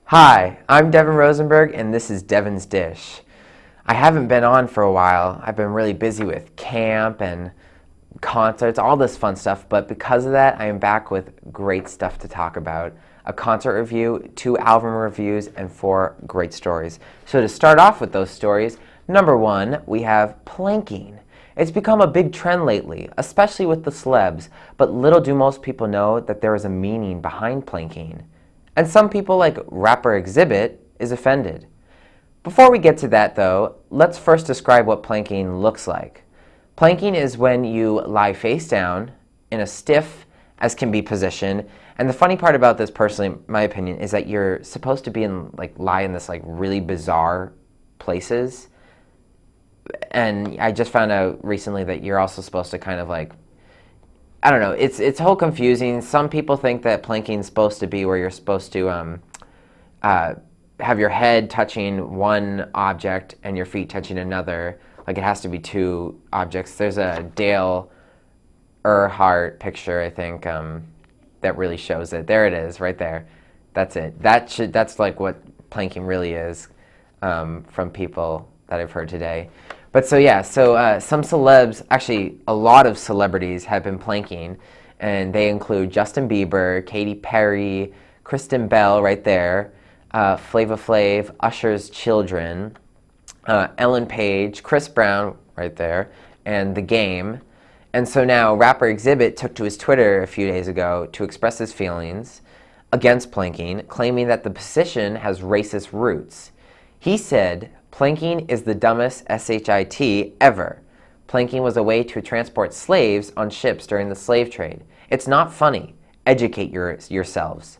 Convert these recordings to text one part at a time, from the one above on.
Hi, I'm Devon Rosenberg, and this is Devon's Dish. I haven't been on for a while. I've been really busy with camp and concerts, all this fun stuff, but because of that, I am back with great stuff to talk about. A concert review, 2 album reviews, and 4 great stories. So to start off with those stories, number 1, we have planking. It's become a big trend lately, especially with the celebs, but little do most people know that there is a meaning behind planking. And some people, like rapper Exhibit, is offended. Before we get to that, though, let's first describe what planking looks like. Planking is when you lie face down in a stiff as can be position. And the funny part about this, personally, my opinion, is that you're supposed to be lie in this really bizarre places. And I just found out recently that you're also supposed to kind of I don't know, it's whole confusing. Some people think that planking is supposed to be where you're supposed to have your head touching one object and your feet touching another. Like it has to be 2 objects. There's a Dale Earnhardt picture, I think, that really shows it. There it is, right there. That's it. That's like what planking really is, from people that I've heard today. But so yeah, some celebs, actually a lot of celebrities have been planking, and they include Justin Bieber, Katy Perry, Kristen Bell right there, Flava Flav, Usher's children, Ellen Page, Chris Brown right there, and The Game. And so now rapper Exhibit took to his Twitter a few days ago to express his feelings against planking, claiming that the position has racist roots. He said, "Planking is the dumbest shit ever. Planking was a way to transport slaves on ships during the slave trade. It's not funny. Educate yourselves."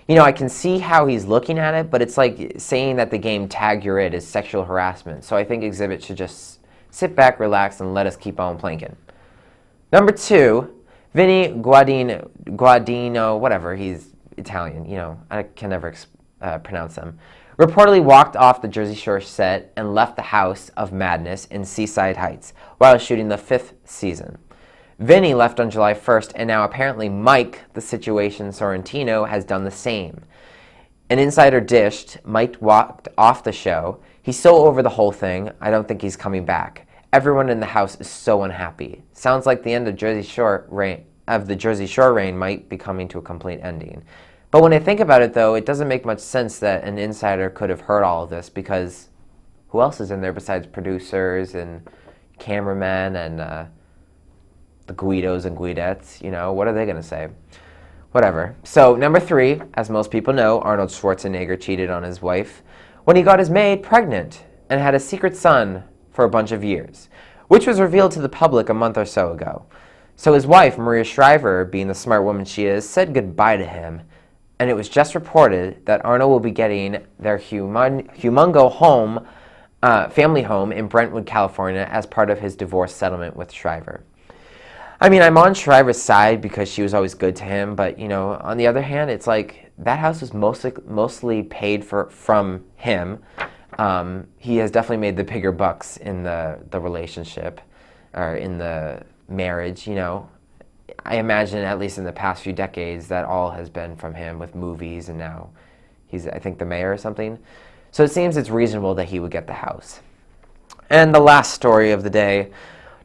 You know, I can see how he's looking at it, but it's like saying that the game Tag You're It is sexual harassment. So I think Exhibit should just sit back, relax, and let us keep on planking. Number 2, Vinny Guadagnino, whatever, he's Italian, you know, I can never pronounce them, reportedly walked off the Jersey Shore set and left the House of Madness in Seaside Heights while shooting the 5th season. Vinny left on July 1st, and now apparently Mike, the Situation Sorrentino, has done the same. An insider dished, Mike walked off the show. He's so over the whole thing, I don't think he's coming back. Everyone in the house is so unhappy. Sounds like the end of the Jersey Shore reign might be coming to a complete ending. But when I think about it, though, it doesn't make much sense that an insider could have heard all of this, because who else is in there besides producers and cameramen and the Guidos and Guidettes? You know, what are they going to say? Whatever. So, number 3, as most people know, Arnold Schwarzenegger cheated on his wife when he got his maid pregnant and had a secret son for a bunch of years, which was revealed to the public a month or so ago. So his wife, Maria Shriver, being the smart woman she is, said goodbye to him. And it was just reported that Arnold will be getting their humongo home, family home in Brentwood, California, as part of his divorce settlement with Shriver. I mean, I'm on Shriver's side because she was always good to him, but you know, on the other hand, it's like that house was mostly paid from him. He has definitely made the bigger bucks in the relationship, or in the marriage, you know. I imagine, at least in the past few decades, that all has been from him with movies, and now he's, I think, the mayor or something. So it seems it's reasonable that he would get the house. And the last story of the day.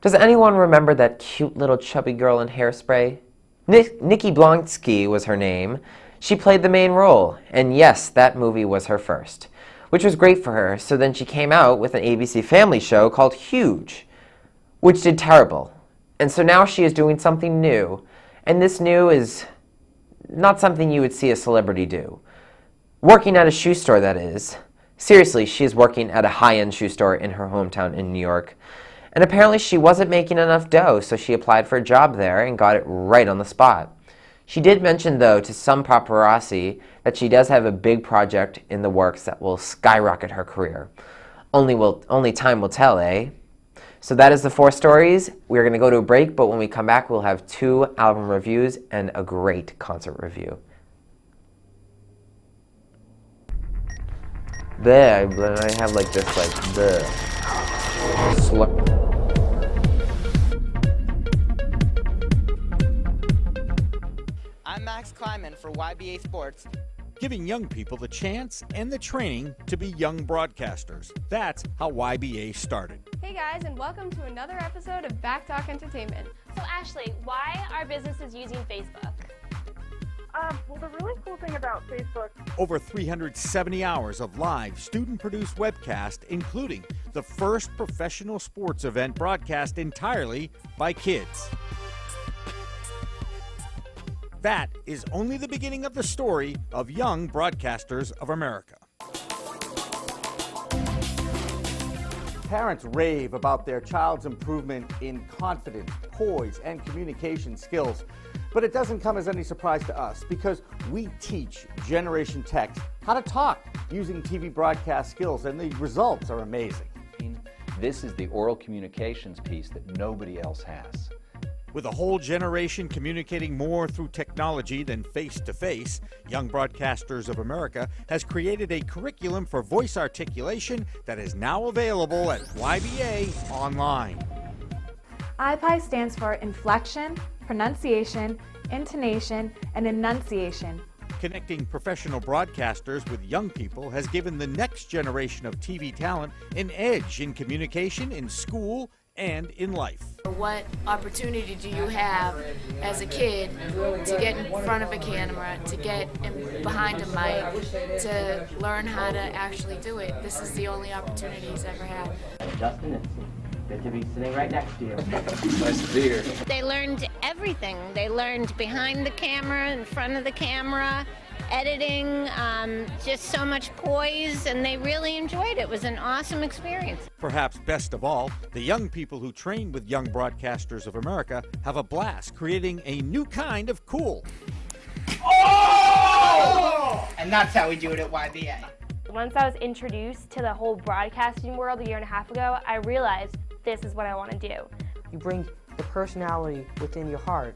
Does anyone remember that cute little chubby girl in Hairspray? Nikki Blonsky was her name. She played the main role, and yes, that movie was her first, which was great for her. So then she came out with an ABC Family show called Huge, which did terrible. And so now she is doing something new. And this new is not something you would see a celebrity do. Working at a shoe store, that is. Seriously, she is working at a high-end shoe store in her hometown in New York. And apparently she wasn't making enough dough, so she applied for a job there and got it right on the spot. She did mention, though, to some paparazzi that she does have a big project in the works that will skyrocket her career. Only time will tell, eh? So that is the 4 stories. We're going to go to a break, but when we come back, we'll have 2 album reviews and a great concert review. There, I have like this, the I'm Max Kleiman for YBA Sports. giving young people the chance and the training to be young broadcasters. That's how YBA started. Hey guys, and welcome to another episode of Back Talk Entertainment. So Ashley, why are businesses using Facebook? Well, the really cool thing about Facebook... Over 370 hours of live student-produced webcast, including the first professional sports event broadcast entirely by kids. That is only the beginning of the story of Young Broadcasters of America. Parents rave about their child's improvement in confidence, poise, and communication skills. But it doesn't come as any surprise to us because we teach Generation Tech how to talk using TV broadcast skills, and the results are amazing. This is the oral communications piece that nobody else has. With a whole generation communicating more through technology than face-to-face, Young Broadcasters of America has created a curriculum for voice articulation that is now available at YBA Online. IPI stands for inflection, pronunciation, intonation, and enunciation. Connecting professional broadcasters with young people has given the next generation of TV talent an edge in communication, in school, and in life. What opportunity do you have as a kid to get in front of a camera, to get behind a mic, to learn how to actually do it? This is the only opportunity he's ever had. Justin, it's good to be sitting right next to you. Nice to be here. They learned everything. They learned behind the camera, in front of the camera, editing, just so much poise, and they really enjoyed it. It was an awesome experience. Perhaps best of all, the young people who train with Young Broadcasters of America have a blast creating a new kind of cool. Oh! And that's how we do it at YBA. Once I was introduced to the whole broadcasting world a year and a half ago, I realized this is what I want to do. You bring the personality within your heart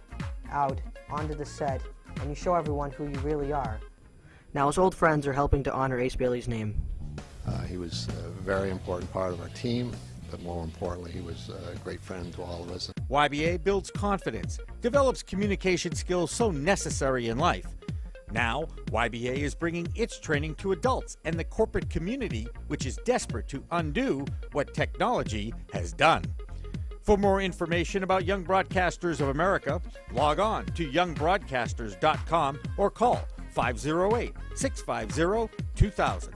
out onto the set, and you show everyone who you really are. Now, his old friends are helping to honor Ace Bailey's name. He was a very important part of our team, but more importantly, he was a great friend to all of us. YBA builds confidence, develops communication skills so necessary in life. Now, YBA is bringing its training to adults and the corporate community, which is desperate to undo what technology has done. For more information about Young Broadcasters of America, log on to youngbroadcasters.com or call 508-650-2000.